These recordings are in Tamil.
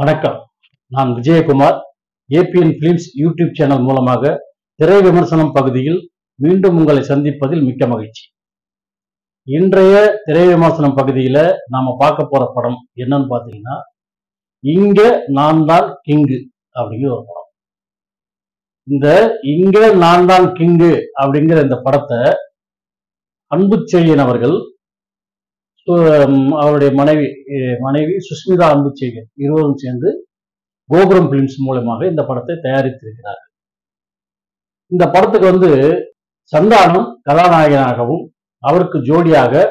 வணக்கம். நான் Vijayakumar. ABN films YouTube channel மூலமாக திரை விமர்சனம் பகுதியில் மீண்டும் உங்களை சந்திப்பதில் மிக்க மகிழ்ச்சி. இன்றைய திரை விமர்சனம் பகுதியில நாம பார்க்க போற படம் என்னன்னு பாத்தீங்கன்னா, இங்க நான் தான் கிங்கு அப்படிங்கிற ஒரு படம். இந்த இங்க நான் தான் கிங்கு அப்படிங்கிற இந்த படத்தை அன்புச்செழியன் அவர்கள், அவருடைய மனைவி சுஷ்மிதா அன்புச்செழியன் இருவரும் சேர்ந்து கோபுரம் பிலிம்ஸ் மூலமாக இந்த படத்தை தயாரித்திருக்கிறார்கள். இந்த படத்துக்கு சந்தானம் கதாநாயகனாகவும் அவருக்கு ஜோடியாக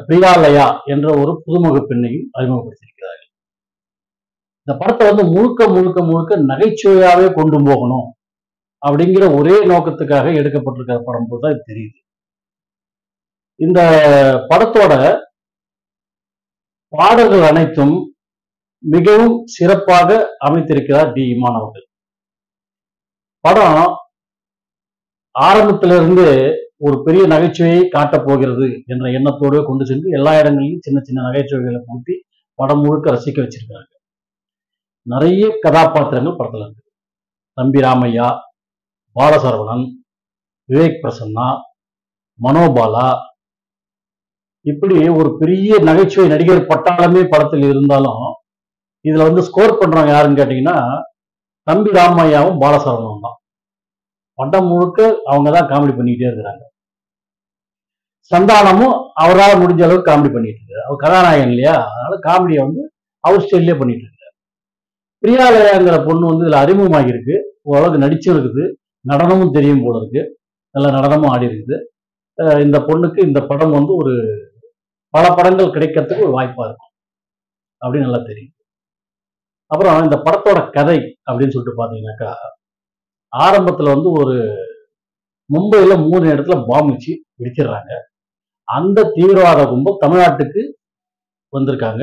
பிரியாலயா என்ற ஒரு புதுமுக பெண்ணையும் அறிமுகப்படுத்தியிருக்கிறார்கள். இந்த படத்தை முழுக்க முழுக்க முழுக்க நகைச்சுவையாவே கொண்டு போகணும் அப்படிங்கிற ஒரே நோக்கத்துக்காக எடுக்கப்பட்டிருக்கிற படம் போதுதான் இது தெரியுது. இந்த படத்தோட பாடல்கள் அனைத்தும் மிகவும் சிறப்பாக அமைத்திருக்கிறார் டி இமான் அவர்கள். படம் ஆரம்பத்திலிருந்து ஒரு பெரிய நகைச்சுவையை காட்டப் போகிறது என்ற எண்ணத்தோடு கொண்டு சென்று எல்லா இடங்களிலும் சின்ன சின்ன நகைச்சுவைகளை கூட்டி படம் முழுக்க ரசிக்க வச்சிருக்காங்க. நிறைய கதாபாத்திரங்கள் படத்துல இருக்கு. தம்பி ராமையா, பாலசரவணன், விவேக் பிரசன்னா, மனோபாலா, இப்படி ஒரு பெரிய நகைச்சுவை நடிகர் பட்டாளமே படத்தில் இருந்தாலும் இதுல ஸ்கோர் பண்றவங்க யாருன்னு கேட்டீங்கன்னா தம்பி ராமையாவும் பாலசரவணனும் தான். படம் முழுக்க அவங்கதான் காமெடி பண்ணிக்கிட்டே இருக்கிறாங்க. சந்தானமும் அவரால் முடிஞ்ச அளவுக்கு காமெடி பண்ணிட்டு இருக்காரு. அவர் கதாநாயகன் இல்லையா, அதனால காமெடியை அவர் ஸ்டைல்லே பண்ணிட்டு இருக்காரு. பிரியாலயாங்கிற பொண்ணு இதுல அறிமுகமாகி இருக்கு. ஓரளவுக்கு நடிச்சும் இருக்குது, நடனமும் தெரியும் போல இருக்கு, நல்ல நடனமும் ஆடி இருக்குது. இந்த பொண்ணுக்கு இந்த படம் ஒரு பல படங்கள் கிடைக்கிறதுக்கு ஒரு வாய்ப்பா இருக்கும் அப்படின்னு நல்லா தெரியும். அப்புறம் இந்த படத்தோட கதை அப்படின்னு சொல்லிட்டு பாத்தீங்கன்னாக்கா, ஆரம்பத்துல ஒரு மும்பையில 3 இடத்துல பாம்பு வச்சு வெடிச்சிடுறாங்க. அந்த தீவிரவாத கும்பல் தமிழ்நாட்டுக்கு வந்திருக்காங்க,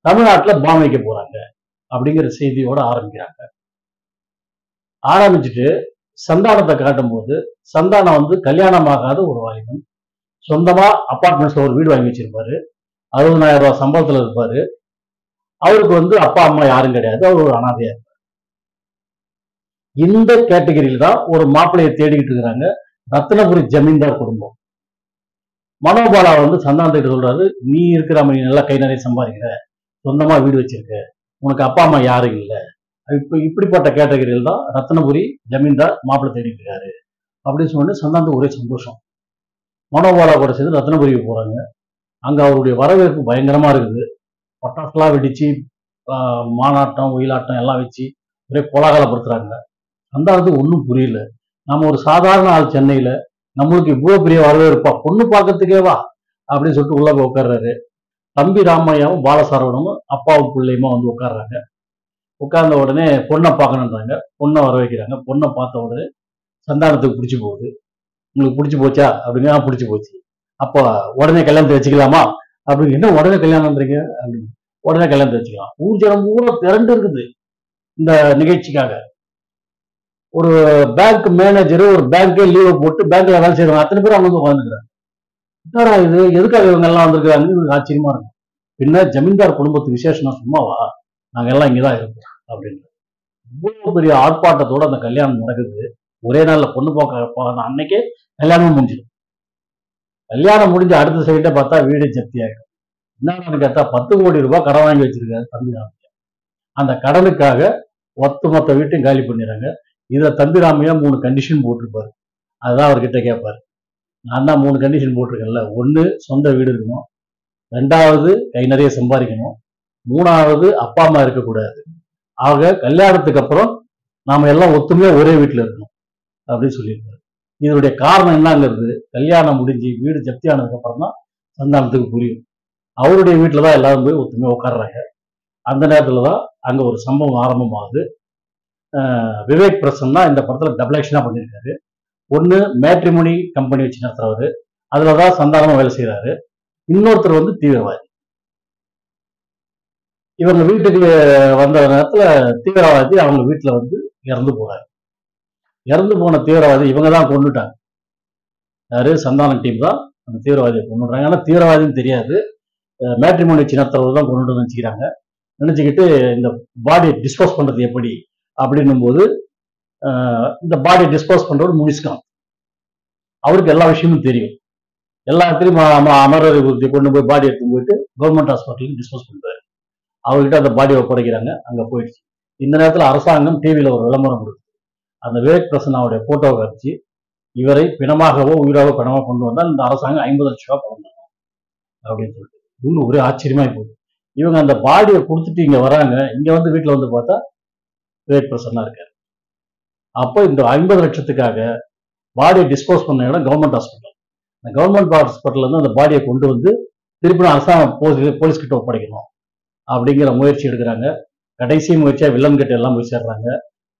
தமிழ்நாட்டுல பாம்பு வைக்க போறாங்க அப்படிங்கிற செய்தியோட ஆரம்பிக்கிறாங்க. ஆரம்பிச்சுட்டு சந்தானத்தை காட்டும் போது சந்தானம் கல்யாணமாகாத ஒரு வாலிபன், சொந்தமா அபார்ட்மெண்ட்ஸ்ல ஒரு வீடு வாங்கி வச்சிருப்பாரு, 60,000 ரூபாய் சம்பளத்துல இருப்பாரு. அவருக்கு அப்பா அம்மா யாரும் கிடையாது, அவர் ஒரு அனாதையா இருப்பார். இந்த கேட்டகரியில தான் ஒரு மாப்பிள்ளையை தேடிக்கிட்டு இருக்கிறாங்க ரத்னபுரி ஜமீன்தார் குடும்பம். மனோபாலா சந்தானத்திட்ட சொல்றாரு, நீ இருக்கிற நீ நல்லா கை நிறைய சம்பாதிக்கிற, சொந்தமா வீடு வச்சிருக்க, உனக்கு அப்பா அம்மா யாரும் இல்லை. இப்படிப்பட்ட கேட்டகரியில் தான் ரத்னபுரி ஜமீன்தார் மாப்பிள்ளை தேடிட்டு இருக்காரு அப்படின்னு சொன்னோன்னு சந்தானத்துக்கு ஒரே சந்தோஷம். மனோபாலா கூட சேர்ந்து ரத்னபுரிக்கு போறாங்க. அங்க அவருடைய வரவேற்பு பயங்கரமா இருக்குது. பட்டாசுலாம் வெடிச்சு மாநாட்டம் ஒயிலாட்டம் எல்லாம் வச்சு ஒரே கோலாகலப்படுத்துறாங்க. சந்தானத்துக்கு ஒன்றும் புரியல. நம்ம ஒரு சாதாரண ஆள், சென்னையில நம்மளுக்கு இவ்வளவு பெரிய வரவேற்பா, பொண்ணு பார்க்கறதுக்கேவா அப்படின்னு சொல்லிட்டு உள்ள போய் உட்கார்றாரு. தம்பி ராமையாவும் பாலசரவணனும் அப்பாவும் பிள்ளையுமா உட்கார்றாங்க. உட்கார்ந்த உடனே பொண்ணை பார்க்கணுன்றாங்க. பொண்ணை வர வைக்கிறாங்க. பொண்ணை பார்த்த உடனே சந்தானத்துக்கு பிடிச்சி போகுது. உங்களுக்கு பிடிச்சி போச்சா அப்படின்னு. பிடிச்சி போச்சு. அப்போ உடனே கல்யாணத்தை வச்சுக்கலாமா அப்படின்னு. என்ன உடனே கல்யாணம்ன்றீங்க அப்படின்னு. உடனே கல்யாணத்தை வச்சுக்கலாம். ஊர் ஜனம் பூரா திரண்டு இருக்குது இந்த நிகழ்ச்சிக்காக. ஒரு பேங்க் மேனேஜர் ஒரு பேங்கே லீவை போட்டு பேங்க்ல வேலை செய்யறாங்க. அத்தனை பேர் அவங்க உட்காந்துக்கிறாங்க. என்னடா இது, எதுக்காக இவங்க எல்லாம் வந்திருக்கிறாங்க ஆச்சரியமா இருக்கும். பின்ன ஜமீன்தார் குடும்பத்து விசேஷம் சும்மாவா, நாங்க எல்லாம் இங்கதான் இருக்கோம் அப்படின்னு. இவ்வளவு பெரிய ஆர்ப்பாட்டத்தோட அந்த கல்யாணம் நடக்குது. ஒரே நாள்ல பொண்ணு பார்க்க அன்னைக்கே கல்யாணமும் முடிஞ்சிடும். கல்யாணம் முடிஞ்ச அடுத்த சைட்டை பார்த்தா வீடு ஜப்தி ஆகிடும். என்னன்னு கேட்டா 10 கோடி ரூபாய் கடன் வாங்கி வச்சிருக்காரு தம்பி ராமையா. அந்த கடனுக்காக மொத்த வீட்டையும் காலி பண்ணிடுறாங்க. இதுல தம்பி ராமையா 3 கண்டிஷன் போட்டிருப்பாரு. அதுதான் அவர்கிட்ட கேட்பாரு. நான் தான் 3 கண்டிஷன் போட்டிருக்கேன்ல. 1, சொந்த வீடு இருக்கணும். 2வது கை நிறைய சம்பாதிக்கணும். 3வது அப்பா அம்மா இருக்கக்கூடாது. ஆக கல்யாணத்துக்கு அப்புறம் நாம எல்லாம் ஒத்துமையா ஒரே வீட்டுல இருக்கணும் அப்படின்னு சொல்லியிருப்பாரு. இதனுடைய காரணம் என்னங்கிறது கல்யாணம் முடிஞ்சு வீடு ஜப்தி ஆனதுக்கு அப்புறம் தான் சந்தானத்துக்கு புரியும். அவருடைய வீட்டுலதான் எல்லாரும் போய் ஒத்துமையா உட்கார்றாங்க. அந்த நேரத்துலதான் அங்க ஒரு சம்பவம் ஆரம்பமாகுது. விவேக் பிரசன்னா இந்த படத்துல டபுள் ஆக்ஷனா பண்ணியிருக்காரு. ஒண்ணு மேட்ரிமோனி கம்பெனி வச்சு நடத்துறவரு, அதுலதான் சந்தானமா வேலை செய்யறாரு. இன்னொருத்தர் தீவிரவாதி. இவங்க வீட்டுக்கு வந்த நேரத்துல தீவிரவாதி அவங்க வீட்டுல இறந்து போறாரு. இறந்து போன தீவிரவாதி இவங்க தான் கொண்டுட்டாங்க. யாரு, சந்தானம் டீம் தான் அந்த தீவிரவாதியை கொண்டுடுறாங்க. ஆனா தீவிரவாதின்னு தெரியாது, மேட்ரிமோனி சின்னத்தரவு தான் கொண்டு நினைச்சுக்கிறாங்க. நினைச்சுக்கிட்டு இந்த பாடியை டிஸ்போஸ் பண்றது எப்படி அப்படின்னும் போது இந்த பாடியை டிஸ்போஸ் பண்றவர் முனிஸ்காந்த். அவருக்கு எல்லா விஷயமும் தெரியும். எல்லாத்தையும் அமரர் கொண்டு போய் பாடி எடுத்து போயிட்டு கவர்மெண்ட் ஹாஸ்பிட்டலுக்கு டிஸ்போஸ் பண்றாரு. அவர்கிட்ட அந்த பாடியை ஒப்படைக்கிறாங்க. அங்க போயிடுச்சு. இந்த நேரத்தில் அரசாங்கம் டிவியில ஒரு விளம்பரம் கொடுக்குது. அந்த விவேக் பிரசன்னாவுடைய போட்டோவை வச்சு இவரை பிணமாகவோ உயிராகவோ பிணமாக கொண்டு வந்தால் இந்த அரசாங்கம் 50 லட்சம் ரூபாய் பணம் தரும் அப்படின்னு சொல்லிட்டு இவங்க ஒரே ஆச்சரியமா போகுது. இவங்க அந்த பாடியை கொடுத்துட்டு இங்க வராங்க. இங்க வந்து வீட்டுல வந்து பார்த்தா விவேக் பிரசன்னா இருக்காரு. அப்போ இந்த 50 லட்சத்துக்காக பாடியை டிஸ்போஸ் பண்ண இடம் கவர்மெண்ட் ஹாஸ்பிட்டல். அந்த கவர்மெண்ட் ஹாஸ்பிட்டல்ல இருந்து அந்த பாடியை கொண்டு வந்து திருப்பி அரசாங்கம் போலீஸ் கிட்ட ஒப்படைக்கணும் அப்படிங்கிற முயற்சி எடுக்கிறாங்க. கடைசி முயற்சியா வில்லன் கிட்ட எல்லாம் போய் சேர்றாங்க.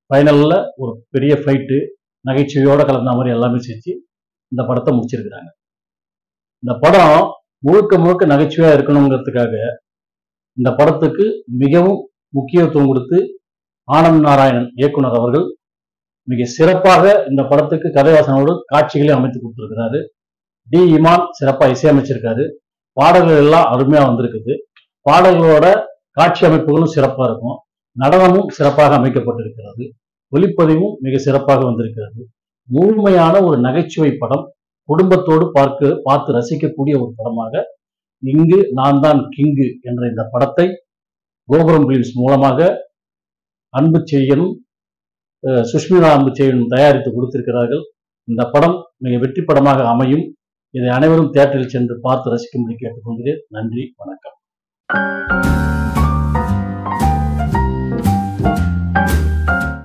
ஃபைனல்ல ஒரு பெரிய ஃபைட்டு நகைச்சுவையோட கலந்த மாதிரி எல்லாமே செஞ்சு இந்த படத்தை முடிச்சிருக்கிறாங்க. இந்த படம் முழுக்க முழுக்க நகைச்சுவையா இருக்கணுங்கிறதுக்காக இந்த படத்துக்கு மிகவும் முக்கியத்துவம் கொடுத்து ஆனந்த் நாராயணன் இயக்குனர் அவர்கள் மிக சிறப்பாக இந்த படத்துக்கு கதைவாசனோடு காட்சிகளை அமைத்து கொடுத்திருக்கிறாரு. டி இமான் சிறப்பா இசையமைச்சிருக்காரு. பாடல்கள் எல்லாம் அருமையா வந்திருக்குது. பாடல்களோட காட்சி அமைப்புகளும் சிறப்பா இருக்கும். நடனமும் சிறப்பாக அமைக்கப்பட்டிருக்கிறது. ஒளிப்பதிவும் மிக சிறப்பாக வந்திருக்கிறது. முழுமையான ஒரு நகைச்சுவை படம். குடும்பத்தோடு பார்த்து ரசிக்கக்கூடிய ஒரு படமாக இங்கு நான் தான் கிங்கு என்ற இந்த படத்தை கோபுரம் பிலிம்ஸ் மூலமாக அன்பு செய்யனும் சுஷ்மிதா அன்பு செய்யனும் தயாரித்து கொடுத்திருக்கிறார்கள். இந்த படம் மிக வெற்றி படமாக அமையும். இதை அனைவரும் தியேட்டரில் சென்று பார்த்து ரசிக்கும்படி கேட்டுக்கொள்கிறேன். நன்றி, வணக்கம்.